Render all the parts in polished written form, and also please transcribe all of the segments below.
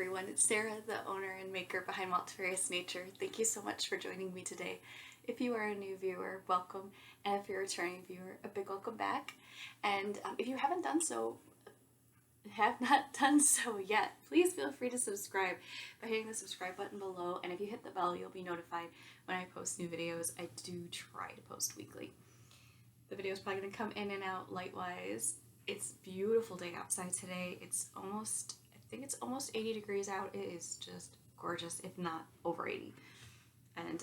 everyone, it's Sarah, the owner and maker behind Multifarious Nature. Thank you so much for joining me today. If you are a new viewer, welcome, and if you're a returning viewer, a big welcome back. And if you have not done so yet, please feel free to subscribe by hitting the subscribe button below, and if you hit the bell, you'll be notified when I post new videos. I do try to post weekly. The video is probably going to come in and out light-wise. It's a beautiful day outside today. I think it's almost 80 degrees out. It is just gorgeous, if not over 80. And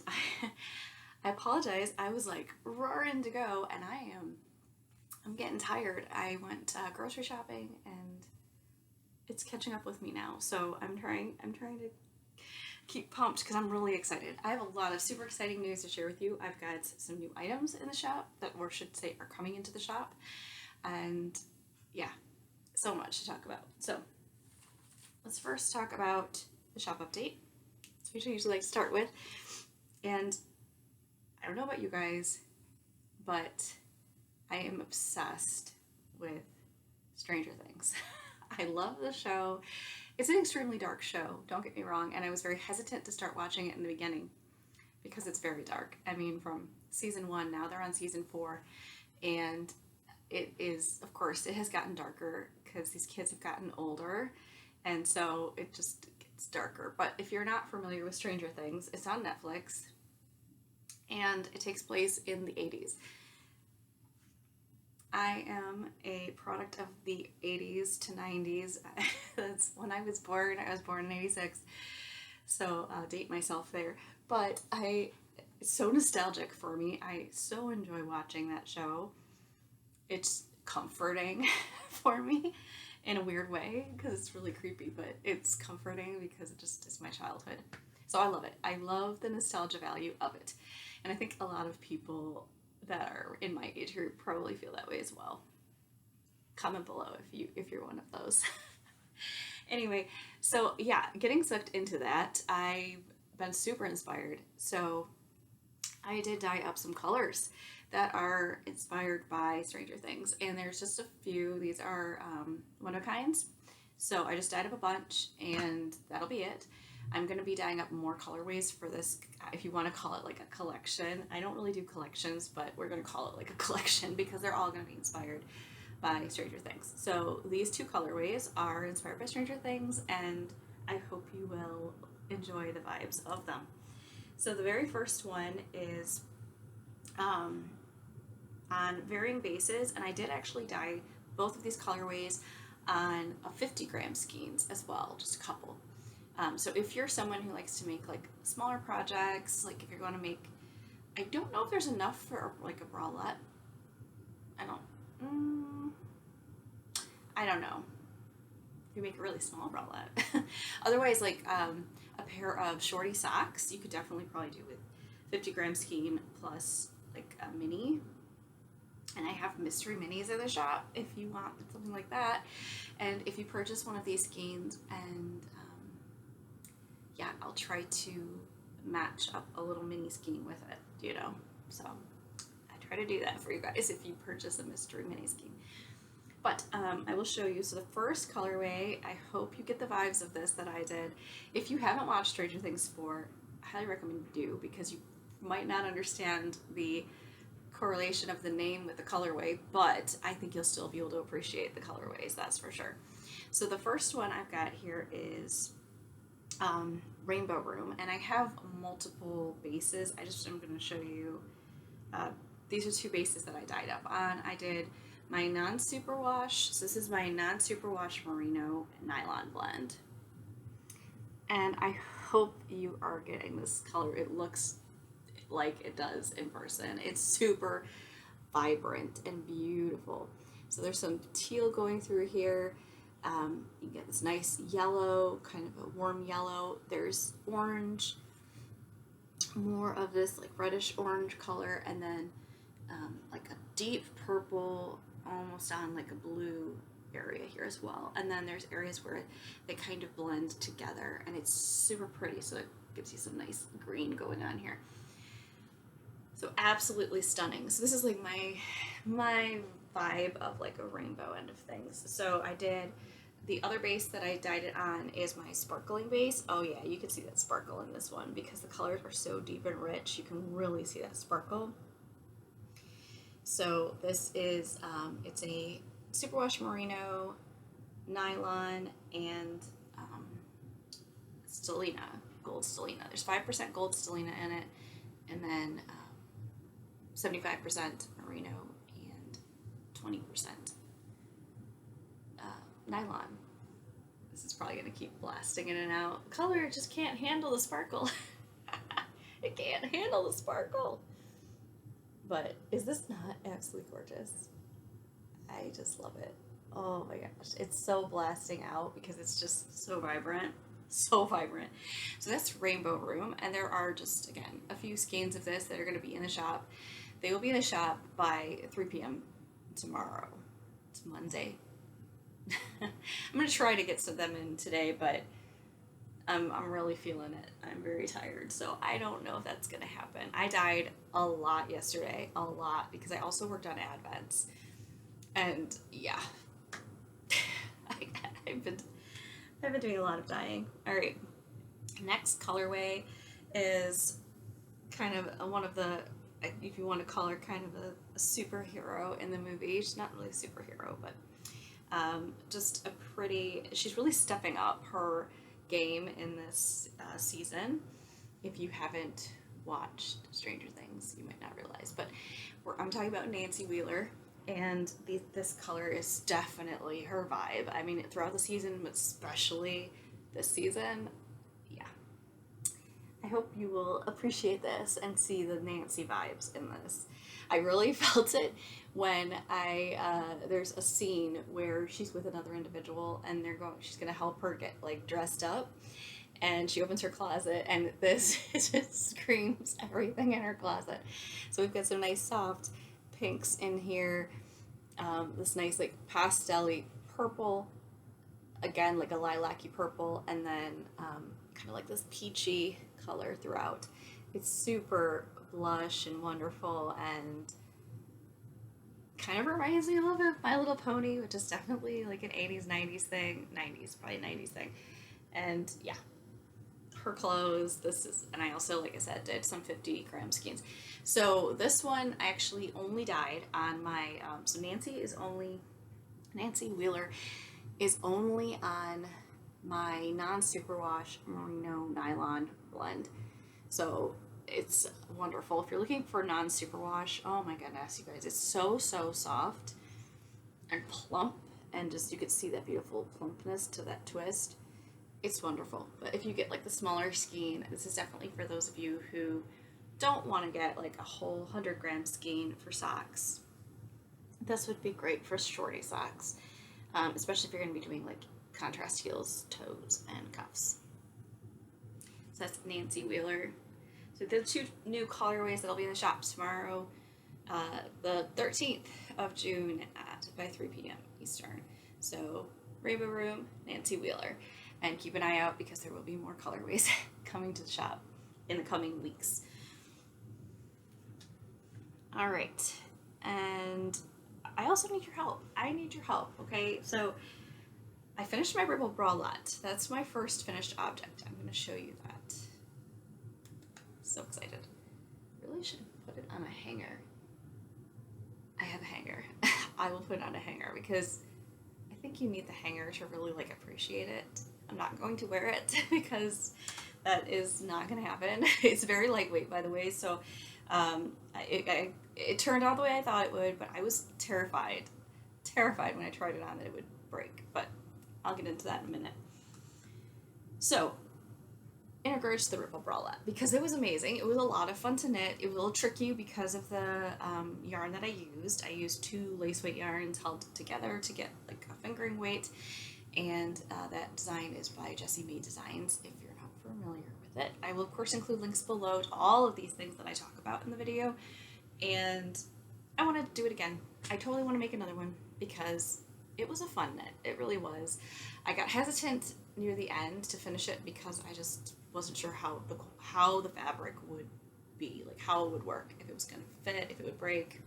I apologize. I was like roaring to go, and I'm getting tired. I went grocery shopping, and it's catching up with me now. So I'm trying to keep pumped because I'm really excited. I have a lot of super exciting news to share with you. I've got some new items in the shop or should say are coming into the shop, and yeah, so much to talk about. So let's first talk about the shop update. That's what I usually like to start with. And I don't know about you guys, but I am obsessed with Stranger Things. I love the show. It's an extremely dark show, don't get me wrong, and I was very hesitant to start watching it in the beginning because it's very dark. I mean, from season 1, now they're on season 4, and it is, of course, it has gotten darker because these kids have gotten older, and so it just gets darker. But if you're not familiar with Stranger Things, it's on Netflix, and it takes place in the 80s. I am a product of the 80s to 90s. That's when I was born. I was born in 86, so I'll date myself there. But it's so nostalgic for me. I so enjoy watching that show. It's comforting for me in a weird way because it's really creepy, but it's comforting because it just is my childhood. So I love it. I love the nostalgia value of it. And I think a lot of people that are in my age group probably feel that way as well. Comment below if you're one of those. Anyway, so yeah, getting sucked into that, I've been super inspired. So I did dye up some colors that are inspired by Stranger Things, and there's just a few. These are one-of-kinds. So I just dyed up a bunch, and that'll be it. I'm going to be dyeing up more colorways for this, if you want to call it like a collection. I don't really do collections, but we're going to call it like a collection because they're all going to be inspired by Stranger Things. So these 2 colorways are inspired by Stranger Things, and I hope you will enjoy the vibes of them. So the very first one is on varying bases, and I did actually dye both of these colorways on a 50-gram skeins as well, just a couple. So if you're someone who likes to make like smaller projects, like if you're going to make, I don't know if there's enough for like a bralette. I don't know. You make a really small bralette. Otherwise, like a pair of shorty socks, you could definitely probably do with 50-gram skein plus like a mini. And I have mystery minis in the shop if you want something like that. And if you purchase one of these skeins, and yeah, I'll try to match up a little mini skein with it, So I try to do that for you guys if you purchase a mystery mini skein. But I will show you. So the first colorway, I hope you get the vibes of this that I did. If you haven't watched Stranger Things 4, I highly recommend you do, because you might not understand the correlation of the name with the colorway, but I think you'll still be able to appreciate the colorways, that's for sure. So the first one I've got here is Rainbow Room, and I have multiple bases. I'm going to show you, these are 2 bases that I dyed up on. I did my non-superwash, so this is my non-superwash merino nylon blend, and I hope you are getting this color. It looks like it does in person. It's super vibrant and beautiful. So there's some teal going through here. You get this nice yellow, kind of a warm yellow. There's orange, more of this like reddish orange color, and then like a deep purple, almost on like a blue area here as well. And then there's areas where they kind of blend together, and it's super pretty, so it gives you some nice green going on here. So absolutely stunning. So this is like my vibe of like a rainbow end of things. So I did The other base that I dyed it on is my sparkling base. Oh yeah, you can see that sparkle in this one because the colors are so deep and rich. You can really see that sparkle. So this is, it's a superwash merino, nylon, and stellina, gold stellina. There's 5% gold stellina in it, and then 75% merino and 20% nylon. This is probably going to keep blasting in and out. Color just can't handle the sparkle. It can't handle the sparkle. But is this not absolutely gorgeous? I just love it. Oh my gosh. It's so blasting out because it's just so vibrant. So vibrant. So that's Rainbow Room. And there are just, again, a few skeins of this that are going to be in the shop. They will be in the shop by 3 p.m. tomorrow. It's Monday. I'm going to try to get some of them in today, but I'm really feeling it. I'm very tired, so I don't know if that's going to happen. I dyed a lot yesterday, a lot, because I also worked on advents. And yeah, I've been doing a lot of dyeing. All right, next colorway is kind of one of the, if you want to call her kind of a superhero in the movie. She's not really a superhero, but just a pretty, she's really stepping up her game in this season. If you haven't watched Stranger Things, you might not realize, but I'm talking about Nancy Wheeler, and this color is definitely her vibe. I mean, throughout the season, but especially this season, yeah. I hope you will appreciate this and see the Nancy vibes in this. I really felt it when there's a scene where she's with another individual and she's gonna help her get like dressed up, and she opens her closet and this just screams everything in her closet. So we've got some nice soft pinks in here, this nice like pastel-y purple, again like a lilac-y purple, and then kind of like this peachy color throughout. It's super blush and wonderful, and kind of reminds me a little bit of My Little Pony, which is definitely like an 80s, 90s thing. 90s, probably 90s thing. And yeah, her clothes, and I also, like I said, did some 50 gram skeins. So this one I actually only dyed on my, so Nancy Wheeler is only on my non-superwash merino nylon blend. So it's wonderful. If you're looking for non-superwash, oh my goodness, you guys, it's so soft and plump, and just you could see that beautiful plumpness to that twist. It's wonderful. But if you get like the smaller skein, this is definitely for those of you who don't want to get like a whole 100 gram skein for socks. This would be great for shorty socks, especially if you're going to be doing like contrast heels, toes, and cuffs. So that's Nancy Wheeler. So the 2 new colorways that'll be in the shop tomorrow, the 13th of June by 3 p.m. Eastern. So Rainbow Room, Nancy Wheeler. And keep an eye out because there will be more colorways coming to the shop in the coming weeks. All right. And I also need your help. I need your help, okay? So I finished my Ribble bralette. That's my first finished object. I'm going to show you that. So excited. Really should put it on a hanger. I have a hanger. I will put it on a hanger because I think you need the hanger to really like appreciate it. I'm not going to wear it because that is not going to happen. It's very lightweight, by the way, so it turned out the way I thought it would, but I was terrified when I tried it on that it would break, but I'll get into that in a minute. So in regards to the Ripple bralette, because it was amazing. It was a lot of fun to knit. It was a little tricky because of the yarn that I used. I used 2 lace weight yarns held together to get like a fingering weight, and that design is by Jessie Mae Designs if you're not familiar with it. I will of course include links below to all of these things that I talk about in the video, and I want to do it again. I totally want to make another one because it was a fun knit. It really was. I got hesitant near the end to finish it because I just wasn't sure how the fabric would be, like how it would work, if it was going to fit, if it would break.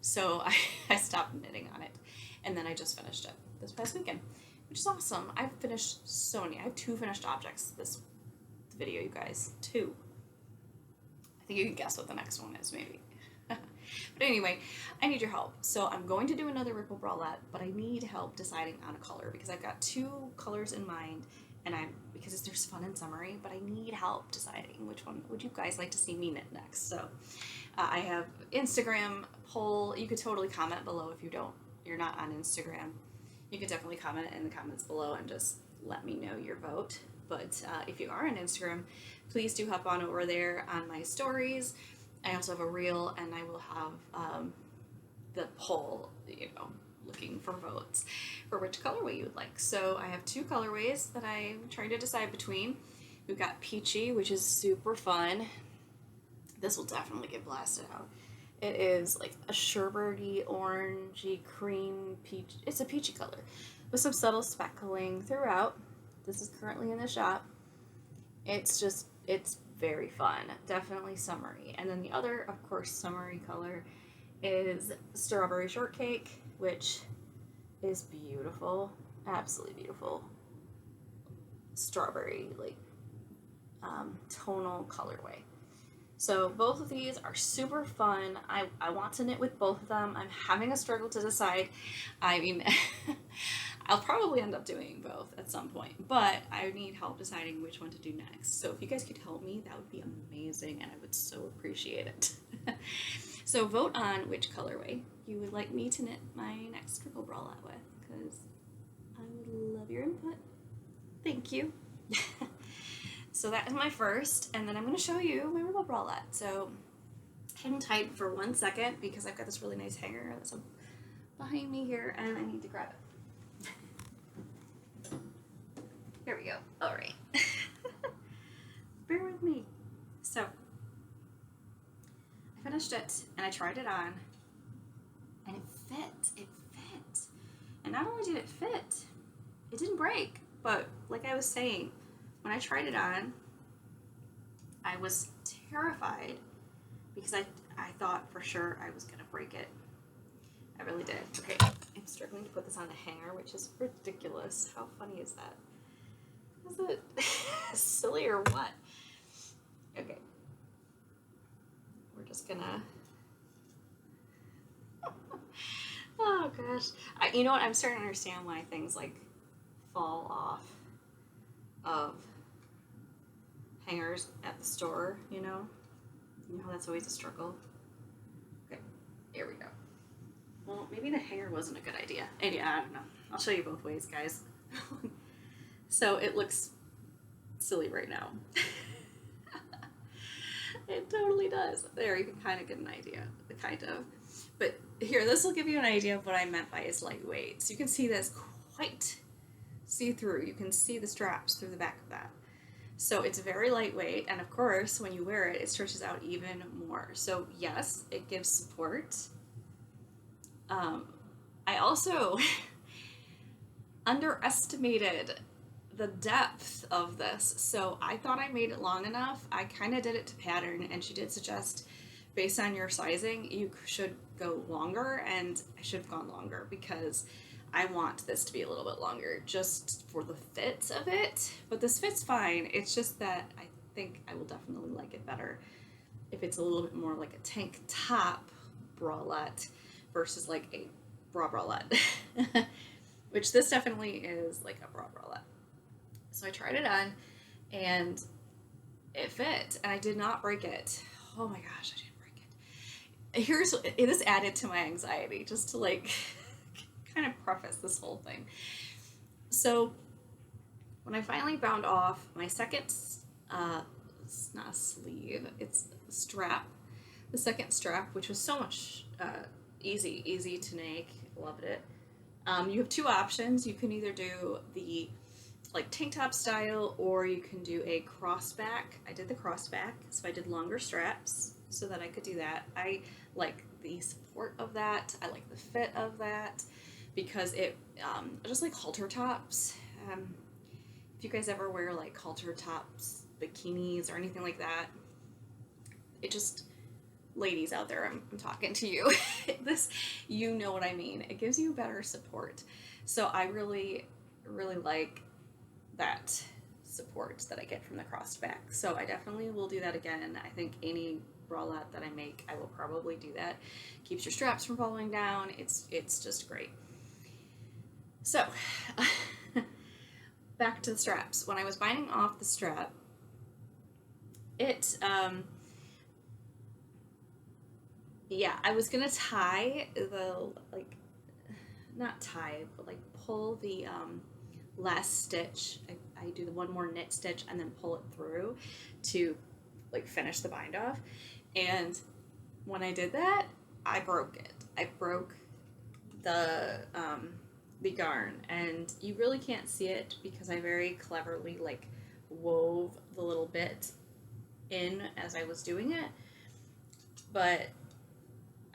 So I stopped knitting on it, and then I just finished it this past weekend. which is awesome. I've finished so many. I have 2 finished objects this video, you guys. 2. I think you can guess what the next one is, maybe. But anyway, I need your help. So I'm going to do another ripple bralette, but I need help deciding on a color because I've got 2 colors in mind, and because there's fun and summery, but I need help deciding which one would you guys like to see me knit next. So I have Instagram poll. You could totally comment below if you're not on Instagram. You could definitely comment in the comments below and just let me know your vote. But if you are on Instagram, please do hop on over there on my stories. I also have a reel, and I will have the poll, looking for votes for which colorway you would like. So I have 2 colorways that I'm trying to decide between. We've got Peachy, which is super fun. This will definitely get blasted out. It is like a sherbety, orangey, cream peach. It's a peachy color with some subtle speckling throughout. This is currently in the shop. It's very fun. Definitely summery. And then the other, of course, summery color is Strawberry Shortcake, which is beautiful. Absolutely beautiful. Strawberry, tonal colorway. So both of these are super fun. I want to knit with both of them. I'm having a struggle to decide. I mean, I'll probably end up doing both at some point, but I need help deciding which one to do next. So if you guys could help me, that would be amazing, and I would so appreciate it. So vote on which colorway you would like me to knit my next ripple bralette with, because I would love your input. Thank you. So that is my first, and then I'm going to show you my ripple bralette. So hang tight for 1 second because I've got this really nice hanger that's behind me here, and I need to grab it. Here we go. All right. Bear with me. So I finished it, and I tried it on, and it fit. It fit. And not only did it fit, it didn't break, but like I was saying, when I tried it on, I was terrified because I thought for sure I was going to break it. I really did. Okay, I'm struggling to put this on the hanger, which is ridiculous. How funny is that? Is it silly or what? Okay. We're just gonna... Oh gosh. You know what? I'm starting to understand why things fall off of hangers at the store, you know how that's always a struggle. Okay, here we go. Well, maybe the hanger wasn't a good idea. Maybe, I don't know. I'll show you both ways, guys. So it looks silly right now. It totally does. There, you can kind of get an idea, But here, this will give you an idea of what I meant by it's lightweight. So you can see this quite see-through. You can see the straps through the back of that. So it's very lightweight, and of course, when you wear it, it stretches out even more. So yes, it gives support. I also underestimated the depth of this. So I thought I made it long enough. I kind of did it to pattern, and she did suggest, based on your sizing, you should go longer, and I should have gone longer because I want this to be a little bit longer just for the fit of it, but this fits fine. It's just that I think I will definitely like it better if it's a little bit more like a tank top bralette versus like a bra bralette, which this definitely is like a bra bralette. So I tried it on and it fit, and I did not break it. Oh my gosh, I didn't break it. This added to my anxiety just to kind of preface this whole thing. So when I finally bound off my second, it's not a sleeve, it's a strap, the second strap, which was so much easy to make, loved it. You have 2 options. You can either do the tank top style, or you can do a crossback. I did the crossback, so I did longer straps so that I could do that. I like the support of that. I like the fit of that because it, just like halter tops. If you guys ever wear halter tops, bikinis, or anything like that, it just, ladies out there, I'm talking to you. You know what I mean. It gives you better support. So I really really like that support that I get from the crossed back. So I definitely will do that again. I think any bralette that I make, I will probably do that. Keeps your straps from falling down. It's just great. So back to the straps. When I was binding off the strap, I was gonna tie the, like, not tie, but like pull the last stitch. I do the one more knit stitch and then pull it through to like finish the bind off. And when I did that, I broke it. I broke the yarn, and you really can't see it because I very cleverly like wove the little bit in as I was doing it, but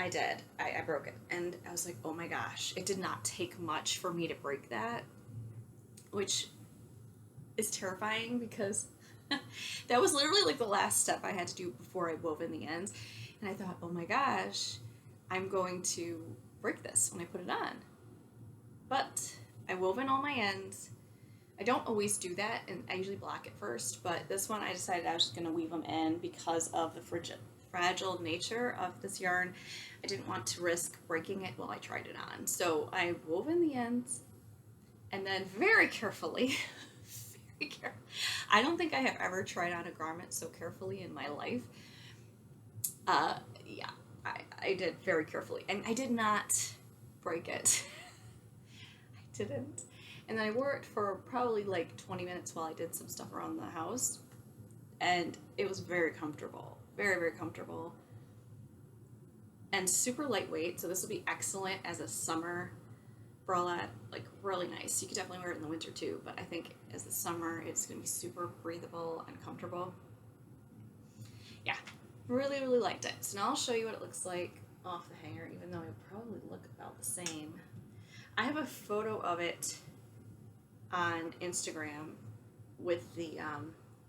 I did. I broke it, and I was like, oh my gosh, it did not take much for me to break that, which is terrifying because that was literally like the last step I had to do before I wove in the ends, and I thought, oh my gosh, I'm going to break this when I put it on. But I wove in all my ends. I don't always do that, and I usually block it first, but this one I decided I was just going to weave them in because of the fragile nature of this yarn. I didn't want to risk breaking it while I tried it on. So I wove in the ends, and then very carefully, I don't think I have ever tried on a garment so carefully in my life. I did very carefully, and I did not break it. I didn't. And then I wore it for probably like 20 minutes while I did some stuff around the house, and it was very comfortable. Very, very comfortable. And super lightweight, so this will be excellent as a summer bralette, like really nice. You could definitely wear it in the winter too, but I think as the summer, it's going to be super breathable and comfortable. Yeah, really, really liked it. So now I'll show you what it looks like off the hanger, even though it probably look about the same. I have a photo of it on Instagram with the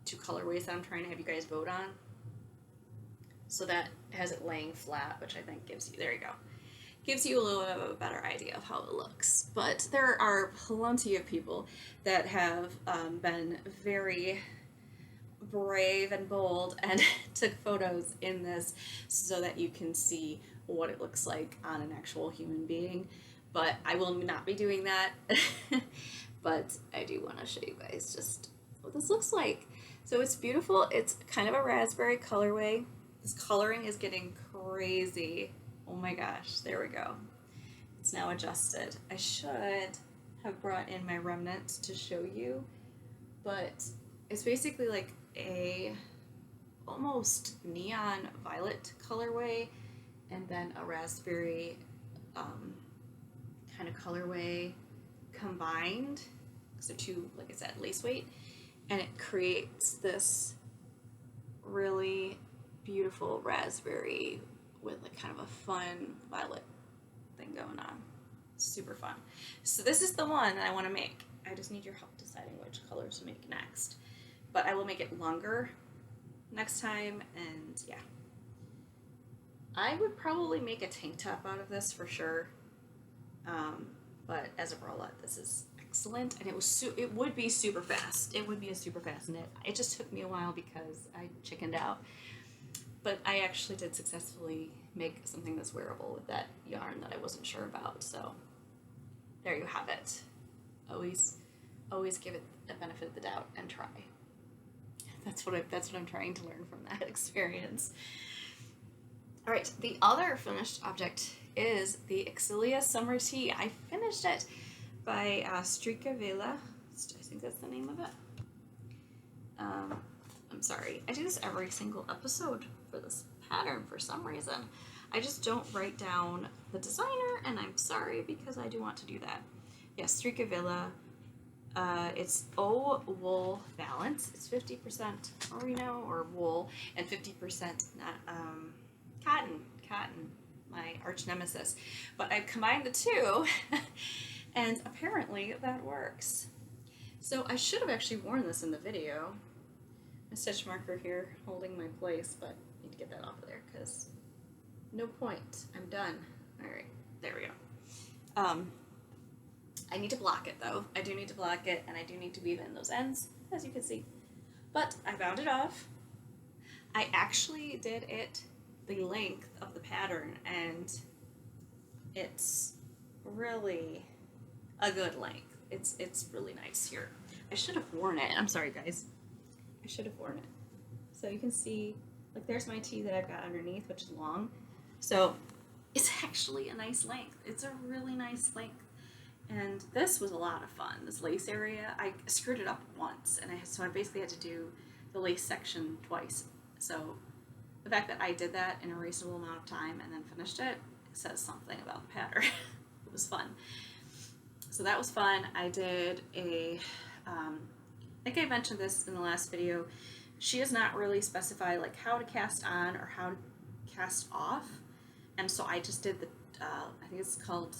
2 colorways that I'm trying to have you guys vote on. So that has it laying flat, which I think gives you, there you go, gives you a little bit of a better idea of how it looks. But there are plenty of people that have been very brave and bold and took photos in this so that you can see what it looks like on an actual human being. But I will not be doing that. But I do want to show you guys just what this looks like. So it's beautiful. It's kind of a raspberry colorway. This coloring is getting crazy. Oh my gosh, there we go. It's now adjusted. I should have brought in my remnants to show you, but it's basically like a almost neon violet colorway and then a raspberry kind of colorway combined. So 2, like I said, lace weight, and it creates this really beautiful raspberry with like kind of a fun violet thing going on. Super fun. So this is the one that I want to make. I just need your help deciding which color to make next. But I will make it longer next time, and yeah. I would probably make a tank top out of this for sure. But as a bralette, this is excellent, and it would be super fast. It would be a super fast knit. It just took me a while because I chickened out. But I actually did successfully make something that's wearable with that yarn that I wasn't sure about. So there you have it. Always give it the benefit of the doubt and try. That's what I'm trying to learn from that experience. All right, the other finished object is the Axilla Summer Tea. I finished it by Strawberry. I think that's the name of it. I'm sorry. I do this every single episode for this pattern for some reason. I just don't write down the designer, and I'm sorry because I do want to do that. Yes, Strawberry. It's wool balance. It's 50% merino or wool and 50% cotton, my arch nemesis. But I've combined the two, and apparently that works. So I should have actually worn this in the video. My stitch marker here holding my place, but I need to get that off of there because no point. I'm done. All right, there we go. I need to block it though. I do need to block it, and I do need to weave in those ends, as you can see. But I bound it off. I actually did it the length of the pattern, and it's really a good length. It's really nice here. I should have worn it. I'm sorry, guys. I should have worn it. So you can see, like, there's my tee that I've got underneath, which is long. So it's actually a nice length. It's a really nice length. And this was a lot of fun. This lace area, I screwed it up once, and so I basically had to do the lace section twice. So the fact that I did that in a reasonable amount of time and then finished it says something about the pattern. It was fun. So that was fun. I did I think I mentioned this in the last video. She does not really specify like how to cast on or how to cast off. And so I just did the, I think it's called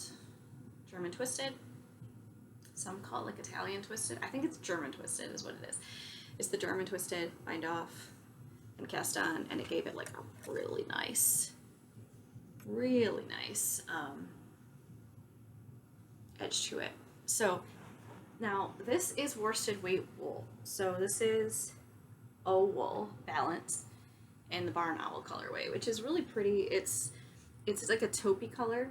German twisted. Some call it like Italian twisted. I think it's German twisted is what it is. It's the German twisted, bind off, and cast on, and it gave it like a really nice edge to it. So now this is worsted weight wool. So this is O wool balance in the Barn Owl colorway, which is really pretty. It's like a taupey color,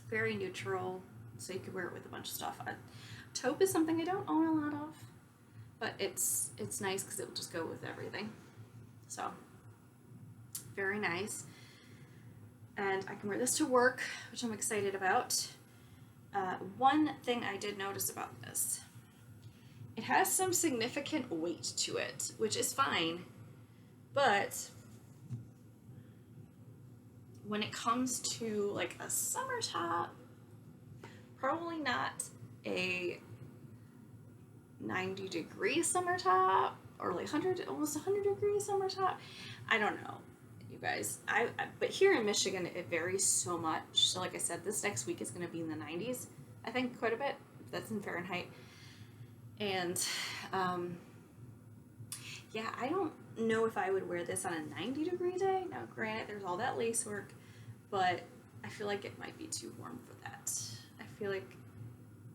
very neutral, so you could wear it with a bunch of stuff. Taupe is something I don't own a lot of, but it's nice because it will just go with everything. So very nice. And I can wear this to work, which I'm excited about. One thing I did notice about this, it has some significant weight to it, which is fine, but when it comes to like a summer top, probably not a 90-degree summer top or like almost 100-degree summer top. I don't know, you guys. But here in Michigan, it varies so much. So like I said, this next week is going to be in the 90s, I think, quite a bit. That's in Fahrenheit. And yeah, I don't know if I would wear this on a 90-degree day. Now, granted, there's all that lace work, but I feel like it might be too warm for that. I feel like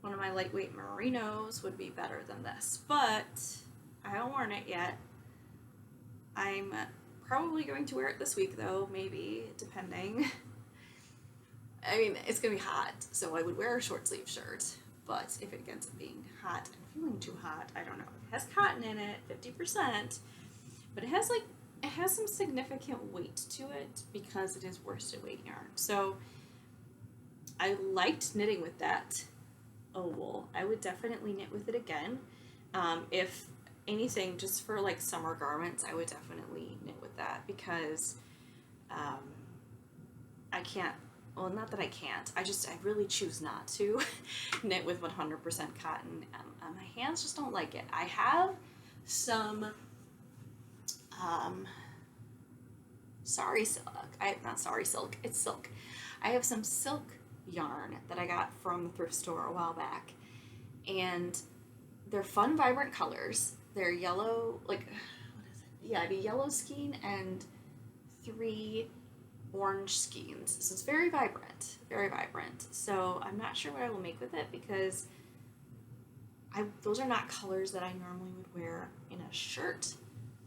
one of my lightweight merinos would be better than this, but I haven't worn it yet. I'm probably going to wear it this week, though, maybe, depending. I mean, it's going to be hot, so I would wear a short sleeve shirt, but if it ends up being hot and feeling too hot, I don't know. It has cotton in it, 50%, but it has some significant weight to it because it is worsted weight yarn. So I liked knitting with that wool. I would definitely knit with it again. If anything, just for like summer garments, I would definitely knit with that because I can't, well, not that I can't, I really choose not to knit with 100% cotton. My hands just don't like it. I have some it's silk. I have some silk yarn that I got from the thrift store a while back, and they're fun, vibrant colors. They're yellow, like, what is it? Yeah, it'd be yellow skein and 3 orange skeins. So it's very vibrant, very vibrant. So I'm not sure what I will make with it because those are not colors that I normally would wear in a shirt,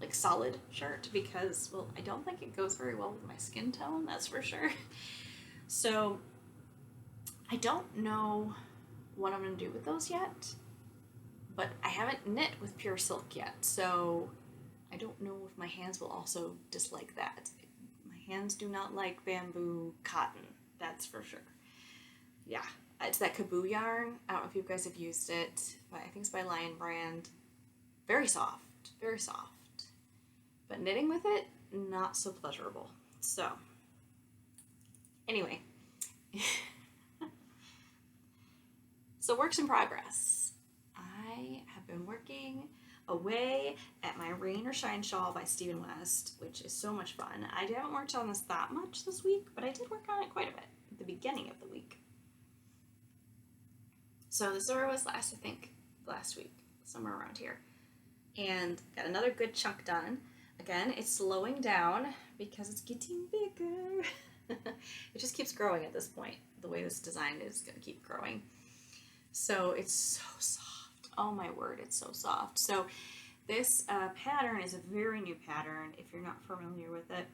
like solid shirt, because, well, I don't think it goes very well with my skin tone, that's for sure. So I don't know what I'm going to do with those yet, but I haven't knit with pure silk yet, so I don't know if my hands will also dislike that. My hands do not like bamboo cotton, that's for sure. Yeah, it's that Kaboo yarn. I don't know if you guys have used it, but I think it's by Lion Brand. Very soft, very soft. But knitting with it, not so pleasurable. So, anyway. So, works in progress. I have been working away at my Rain or Shine shawl by Stephen West, which is so much fun. I haven't worked on this that much this week, but I did work on it quite a bit at the beginning of the week. So this is where I was last week, somewhere around here. And got another good chunk done. Again, it's slowing down because it's getting bigger. It just keeps growing at this point. The way this design is going to keep growing. So it's so soft. Oh my word, it's so soft. So this pattern is a very new pattern. If you're not familiar with it,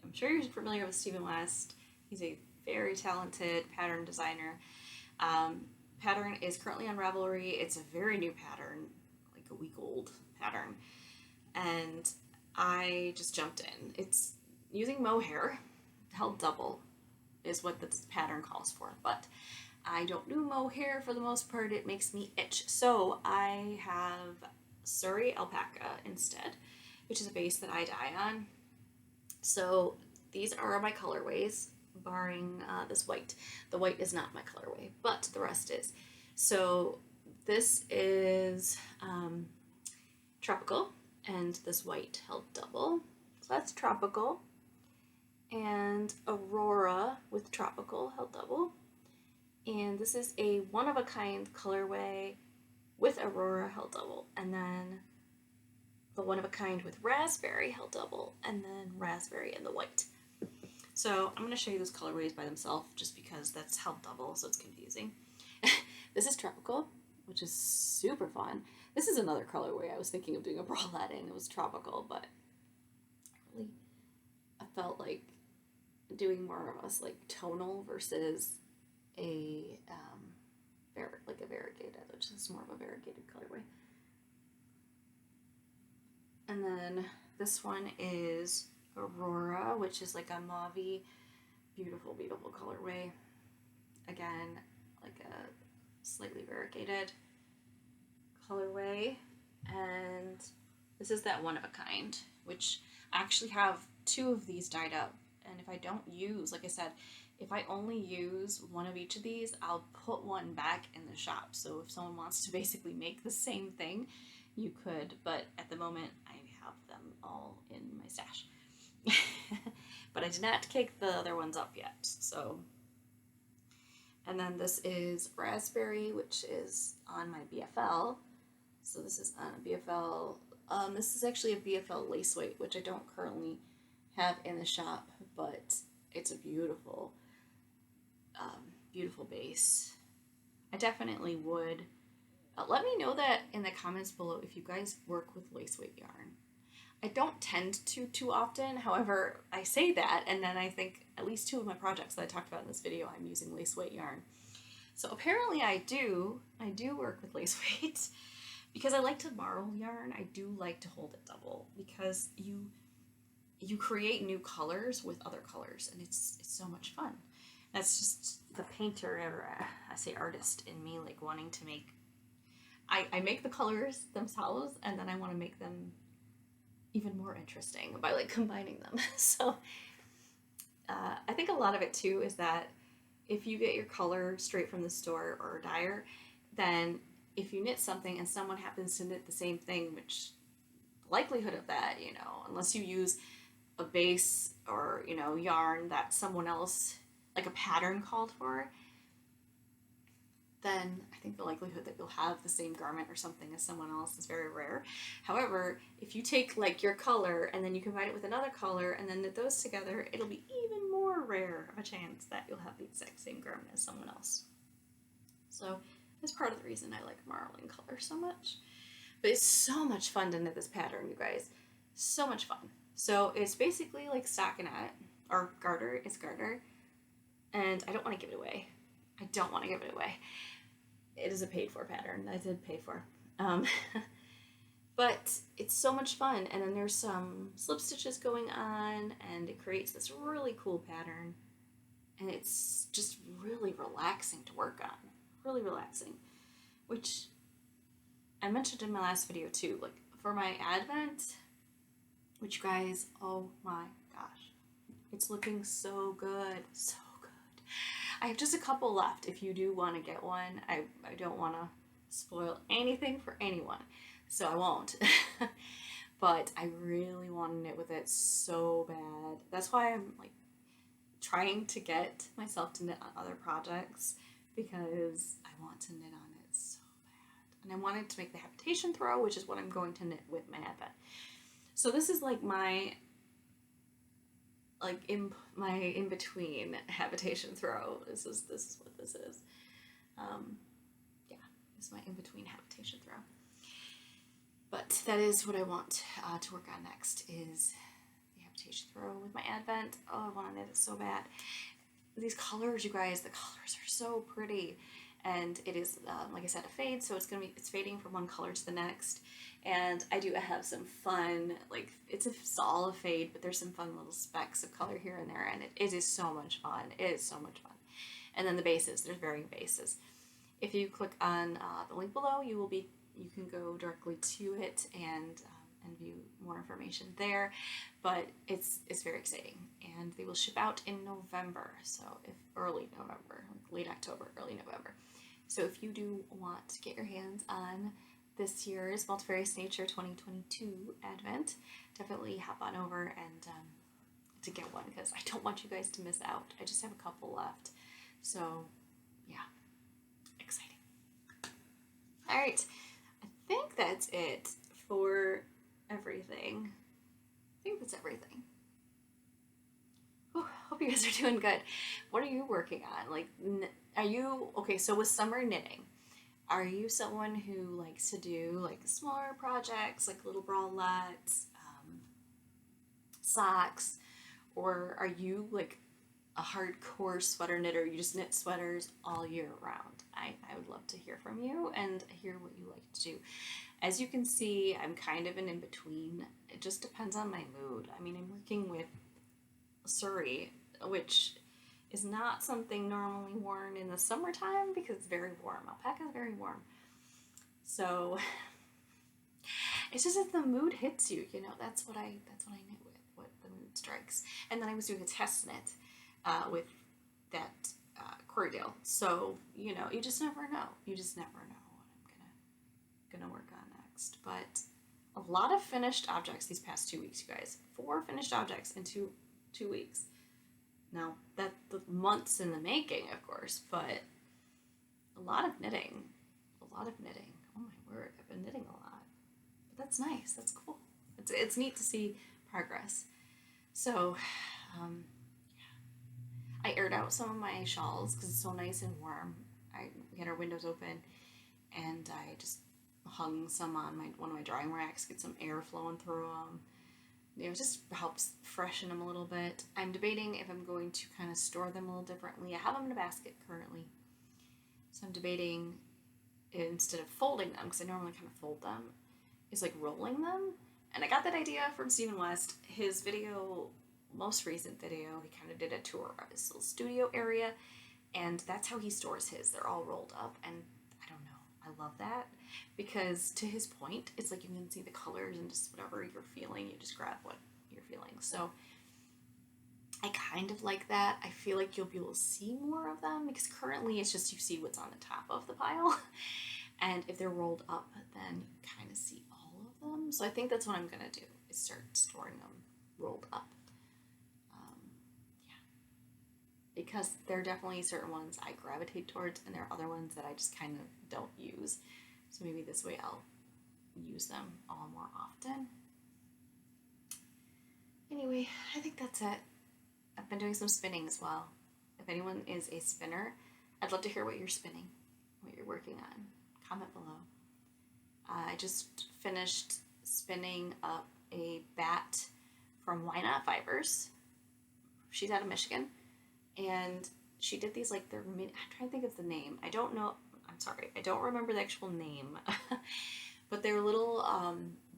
I'm sure you're familiar with Stephen West. He's a very talented pattern designer. Pattern is currently on Ravelry. It's a very new pattern, like a week old pattern. And I just jumped in. It's using mohair, held double is what this pattern calls for. But I don't do mohair for the most part. It makes me itch. So I have Surrey alpaca instead, which is a base that I dye on. So these are my colorways, barring this white. The white is not my colorway, but the rest is. So this is tropical, and this white held double. So that's tropical. And Aurora with tropical held double. And this is a one-of-a-kind colorway with Aurora held double. And then the one-of-a-kind with raspberry held double. And then raspberry in the white. So I'm going to show you those colorways by themselves just because that's held double, so it's confusing. This is tropical, which is super fun. This is another colorway I was thinking of doing a bralette in. It was tropical, but I felt like doing more of a like tonal versus a variegated, which is more of a variegated colorway. And then this one is Aurora, which is like a mauve-y, beautiful, beautiful colorway. Again, like a slightly variegated colorway. And this is that one of a kind, which I actually have 2 of these dyed up. And if I don't use, like I said, if I only use one of each of these, I'll put one back in the shop. So if someone wants to basically make the same thing, you could. But at the moment, I have them all in my stash. But I did not kick the other ones up yet. So, and then this is raspberry, which is on my BFL. So this is on a BFL. This is actually a BFL lace weight, which I don't currently have in the shop, but it's a beautiful, beautiful base. I definitely would. Let me know that in the comments below if you guys work with lace weight yarn. I don't tend to too often. However, I say that, and then I think at least 2 of my projects that I talked about in this video, I'm using lace weight yarn. So apparently I do work with lace weight because I like to marl yarn. I do like to hold it double because you create new colors with other colors, and it's so much fun. That's just the painter, or I say artist in me, like wanting to make. I make the colors themselves, and then I want to make them even more interesting by like combining them. So I think a lot of it too is that if you get your color straight from the store or a dyer, then if you knit something and someone happens to knit the same thing, which likelihood of that, unless you use a base or, yarn that someone else, like a pattern called for, then I think the likelihood that you'll have the same garment or something as someone else is very rare. However, if you take like your color and then you combine it with another color and then knit those together, it'll be even more rare of a chance that you'll have the exact same garment as someone else. So that's part of the reason I like marling color so much. But it's so much fun to knit this pattern, you guys. So much fun. So it's basically like stockinette, or garter. It's garter. And I don't want to give it away. It is a paid for pattern. I did pay for. But it's so much fun. And then there's some slip stitches going on, and it creates this really cool pattern. And it's just really relaxing to work on. Really relaxing. Which I mentioned in my last video too. Like for my advent, which you guys, oh my gosh, it's looking so good. So good. I have just a couple left if you do want to get one. I don't want to spoil anything for anyone, so I won't. But I really want to knit with it so bad. That's why I'm like trying to get myself to knit on other projects, because I want to knit on it so bad. And I wanted to make the habitation throw, which is what I'm going to knit with my advent. So this is like my in between habitation throw. This is what this is. is my in-between habitation throw. But that is what I want to work on next, is the habitation throw with my Advent. Oh, I want to knit it so bad. These colors, you guys, the colors are so pretty. And it is, like I said, a fade, so it's fading from one color to the next. And I do have some fun, like, it's all a fade, but there's some fun little specks of color here and there, and it is so much fun. It is so much fun. And then the bases, there's varying bases. If you click on the link below, you can go directly to it and view more information there. But it's very exciting, and they will ship out in November, so early November, like late October, early November. So if you do want to get your hands on this year's Multifarious Nature 2022 Advent, definitely hop on over and to get one, because I don't want you guys to miss out. I just have a couple left. So yeah, exciting. All right, I think that's it for everything. I think that's everything. Whew, hope you guys are doing good. What are you working on? Like, are you, okay, so with summer knitting, are you someone who likes to do like smaller projects, like little bralettes, socks, or are you like a hardcore sweater knitter? You just knit sweaters all year round? I would love to hear from you and hear what you like to do. As you can see, I'm kind of an in-between. It just depends on my mood. I mean, I'm working with Surrey, which is not something normally worn in the summertime because it's very warm. Alpaca is very warm. So it's just if the mood hits you, you know, that's what I knit with, what the mood strikes. And then I was doing a test knit with that Corriedale. So, you know, you just never know. You just never know what I'm gonna work on next. But a lot of finished objects these past 2 weeks, you guys. 4 finished objects in two weeks. Now, that's the months in the making, of course, but a lot of knitting. A lot of knitting. Oh my word, I've been knitting a lot. But that's nice. That's cool. It's neat to see progress. So, I aired out some of my shawls because it's so nice and warm. We had our windows open, and I just hung some on one of my drying racks, get some air flowing through them. You know, it just helps freshen them a little bit. I'm debating if I'm going to kind of store them a little differently. I have them in a basket currently, so I'm debating, instead of folding them, because I normally kind of fold them, is like rolling them. And I got that idea from Stephen West. His video, most recent video, he kind of did a tour of his little studio area, and that's how he stores his. They're all rolled up, and I don't know, I love that, because to his point, it's like you can see the colors and just whatever you're feeling, you just grab what you're feeling. So I kind of like that. I feel like you'll be able to see more of them, because currently it's just you see what's on the top of the pile, and if they're rolled up, then you kind of see all of them. So I think that's what I'm gonna do, is start storing them rolled up. Because there are definitely certain ones I gravitate towards, and there are other ones that I just kind of don't use. So maybe this way I'll use them all more often. Anyway, I think that's it. I've been doing some spinning as well. If anyone is a spinner, I'd love to hear what you're spinning, what you're working on. Comment below. I just finished spinning up a bat from Why Not Fibers. She's out of Michigan. And she did these, like, I'm trying to think of the name. I don't know. I'm sorry. I don't remember the actual name. But they're little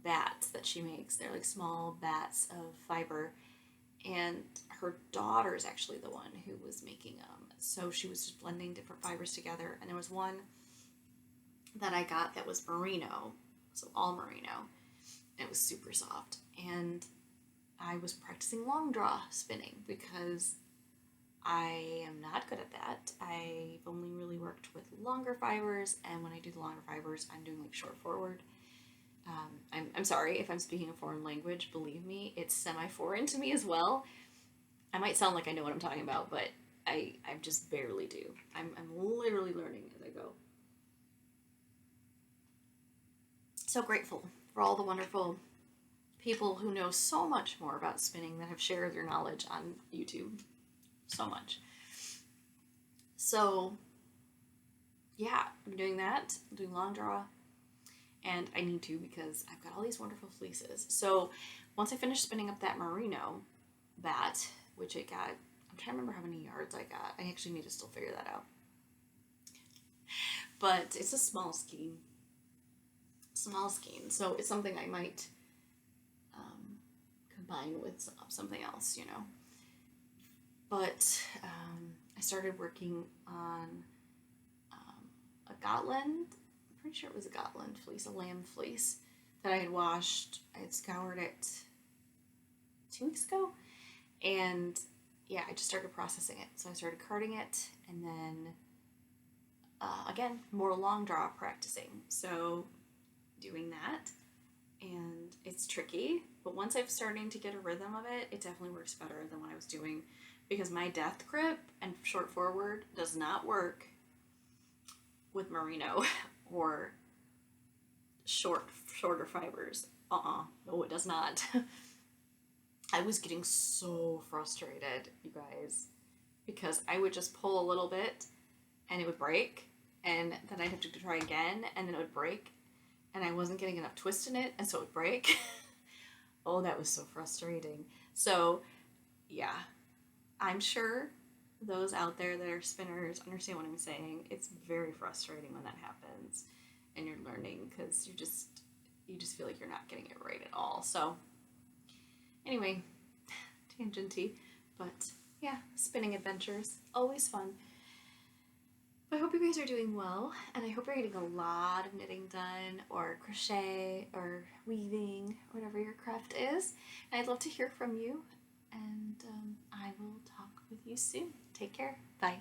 bats that she makes. They're like small bats of fiber. And her daughter is actually the one who was making them. So she was just blending different fibers together. And there was one that I got that was merino. So all merino. It was super soft. And I was practicing long draw spinning because I am not good at that. I've only really worked with longer fibers, and when I do the longer fibers, I'm doing like short forward. I'm sorry if I'm speaking a foreign language. Believe me, it's semi-foreign to me as well. I might sound like I know what I'm talking about, but I just barely do. I'm literally learning as I go. So grateful for all the wonderful people who know so much more about spinning that have shared their knowledge on YouTube. So much. So yeah, I'm doing that. I'm doing long draw. And I need to because I've got all these wonderful fleeces. So once I finish spinning up that merino bat, which it got, I'm trying to remember how many yards I got. I actually need to still figure that out. But it's a small skein. Small skein. So it's something I might combine with something else, you know. But I started working on a Gotland. I'm pretty sure it was a Gotland fleece, a lamb fleece that I had washed. I had scoured it 2 weeks ago, and yeah, I just started processing it. So I started carding it, and then again, more long draw practicing. So doing that, and it's tricky, but once I'm starting to get a rhythm of it, it definitely works better than what I was doing, because my death grip and short forward does not work with merino or shorter fibers. No, it does not. I was getting so frustrated, you guys, because I would just pull a little bit and it would break, and then I'd have to try again, and then it would break, and I wasn't getting enough twist in it, and so it would break. Oh, that was so frustrating. So, yeah, I'm sure those out there that are spinners understand what I'm saying. It's very frustrating when that happens and you're learning, because you just feel like you're not getting it right at all. So, anyway, tangenty, but yeah, spinning adventures, always fun. I hope you guys are doing well, and I hope you're getting a lot of knitting done, or crochet, or weaving, whatever your craft is. And I'd love to hear from you, and I will talk with you soon. Take care. Bye.